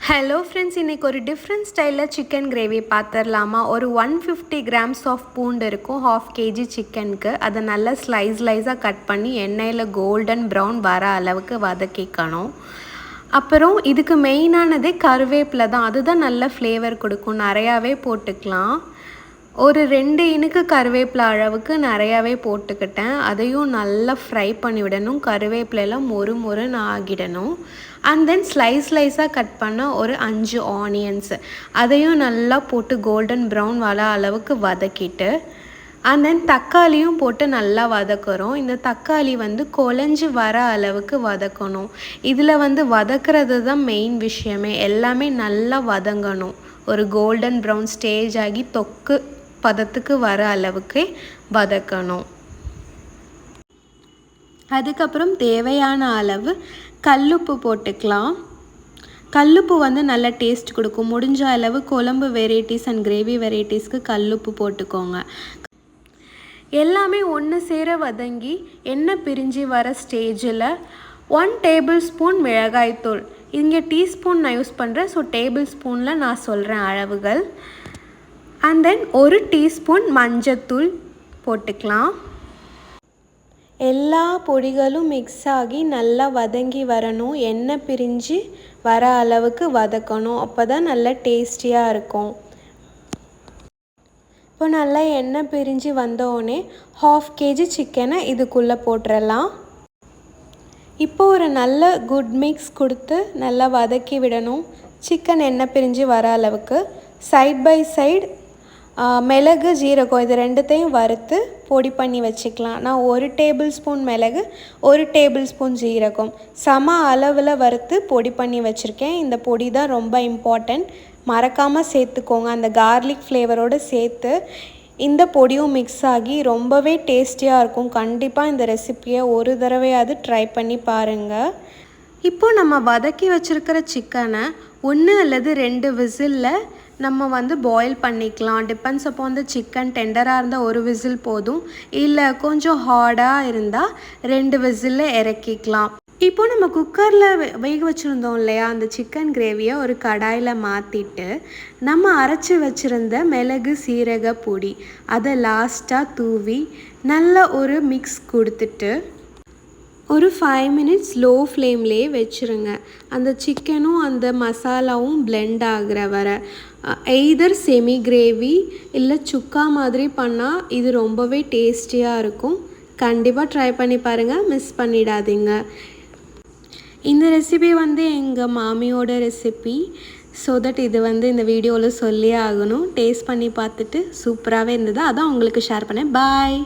Hello friends, இன்றைக்கி ஒரு different ஸ்டைலில் சிக்கன் கிரேவி பார்த்துடலாமா? ஒரு 150 கிராம்ஸ் ஆஃப் பூண்டு இருக்கும் 1/2 kg சிக்கனுக்கு. அதை நல்லா ஸ்லைஸாக கட் பண்ணி எண்ணெயில் கோல்டன் ப்ரௌன் வர அளவுக்கு வதக்கிக்கணும். அப்புறம் இதுக்கு மெயினானதே கருவேப்பிலை தான். அதுதான் நல்ல ஃப்ளேவர் கொடுக்கும். நிறையாவே போட்டுக்கலாம். ஒரு 2 இனுக்கு கருவேப்பிலை அளவுக்கு நிறையாவே போட்டுக்கிட்டேன். அதையும் நல்லா ஃப்ரை பண்ணி விடணும். கருவேப்பிலையெல்லாம் மொறுன்னு ஆகிடணும். அண்ட் தென் ஸ்லைஸாக கட் பண்ண ஒரு 5 ஆனியன்ஸு அதையும் நல்லா போட்டு கோல்டன் ப்ரௌன் வர அளவுக்கு வதக்கிட்டு, அண்ட் தென் தக்காளியும் போட்டு நல்லா வதக்குறோம். இந்த தக்காளி குழஞ்சி வர அளவுக்கு வதக்கணும். இதில் வதக்கிறது தான் மெயின் விஷயமே. எல்லாமே நல்லா வதங்கணும். ஒரு கோல்டன் ப்ரௌன் ஸ்டேஜ் ஆகி தொக்கு பதத்துக்கு வர அளவுக்கு வதக்கணும். அதுக்கப்புறம் தேவையான அளவு கல்லுப்பு போட்டுக்கலாம். கல்லுப்பு நல்ல டேஸ்ட் கொடுக்கும். முடிஞ்ச அளவு குழம்பு வெரைட்டிஸ் அண்ட் கிரேவி வெரைட்டிஸ்க்கு கல்லுப்பு போட்டுக்கோங்க. எல்லாமே ஒன்று சேர வதங்கி எண்ணெய் பிரிஞ்சு வர ஸ்டேஜில் 1 டேபிள் ஸ்பூன் மிளகாய்த்தூள். இங்கே டீஸ்பூன் நான் யூஸ் பண்ணுறேன். ஸோ டேபிள் ஸ்பூனில் நான் சொல்கிறேன் அளவுகள். அண்ட் தென் 1 டீஸ்பூன் மஞ்சத்தூள் போட்டுக்கலாம். எல்லா பொடிகளும் மிக்ஸ் ஆகி நல்லா வதங்கி வரணும். எண்ணெய் பிரிஞ்சு வர அளவுக்கு வதக்கணும். அப்போ தான் நல்லா டேஸ்டியாக இருக்கும். இப்போ நல்லா எண்ணெய் பிரிஞ்சு வந்தோடனே 1/2 kg சிக்கனை இதுக்குள்ளே போட்டுடலாம். இப்போ ஒரு நல்ல குட் மிக்ஸ் கொடுத்து நல்லா வதக்கி விடணும். சிக்கன் எண்ணெய் பிரிஞ்சு வர அளவுக்கு சைட் பை சைடு மிளகு ஜீரகம் இது ரெண்டுத்தையும் வறுத்து பொடி பண்ணி வச்சுக்கலாம். நான் 1 டேபிள் ஸ்பூன் மிளகு 1 டேபிள் ஸ்பூன் ஜீரகம் சம அளவில் வறுத்து பொடி பண்ணி வச்சுருக்கேன். இந்த பொடி தான் ரொம்ப இம்பார்ட்டண்ட். மறக்காமல் சேர்த்துக்கோங்க. அந்த கார்லிக் ஃப்ளேவரோடு சேர்த்து இந்த பொடியும் மிக்ஸ் ஆகி ரொம்பவே டேஸ்டியாக இருக்கும். கண்டிப்பாக இந்த ரெசிப்பியை ஒரு தடவையாவது ட்ரை பண்ணி பாருங்கள். இப்போது நம்ம வதக்கி வச்சுருக்கிற சிக்கனை 1 அல்லது 2 விசிலில் நம்ம பாயில் பண்ணிக்கலாம். Depends upon the chicken. டெண்டராக இருந்தால் 1 விசில் போதும். இல்லை கொஞ்சம் ஹார்டாக இருந்தால் 2 விசிலில் இறக்கிக்கலாம். இப்போ நம்ம குக்கரில் வேக வச்சுருந்தோம் இல்லையா, அந்த சிக்கன் கிரேவியை ஒரு கடாயில் மாற்றிட்டு நம்ம அரைச்சி வச்சுருந்த மிளகு சீரக பொடி அதை லாஸ்ட்டாக தூவி நல்ல ஒரு மிக்ஸ் கொடுத்துட்டு ஒரு 5 மினிட்ஸ் லோ ஃப்ளேம்லேயே வச்சுருங்க. அந்த சிக்கனும் அந்த மசாலாவும் பிளெண்ட் ஆகிற வர. எய்தர் செமி கிரேவி இல்லை சுக்கா மாதிரி பண்ணால் இது ரொம்பவே டேஸ்டியாக இருக்கும். கண்டிப்பாக ட்ரை பண்ணி பாருங்கள். மிஸ் பண்ணிடாதீங்க. இந்த ரெசிபி எங்கள் மாமியோட ரெசிபி. ஸோ தட் இது இந்த வீடியோவில் சொல்லியே ஆகணும். டேஸ்ட் பண்ணி பார்த்துட்டு சூப்பராகவே இருந்தது. அதான் உங்களுக்கு ஷேர் பண்ணேன். பாய்.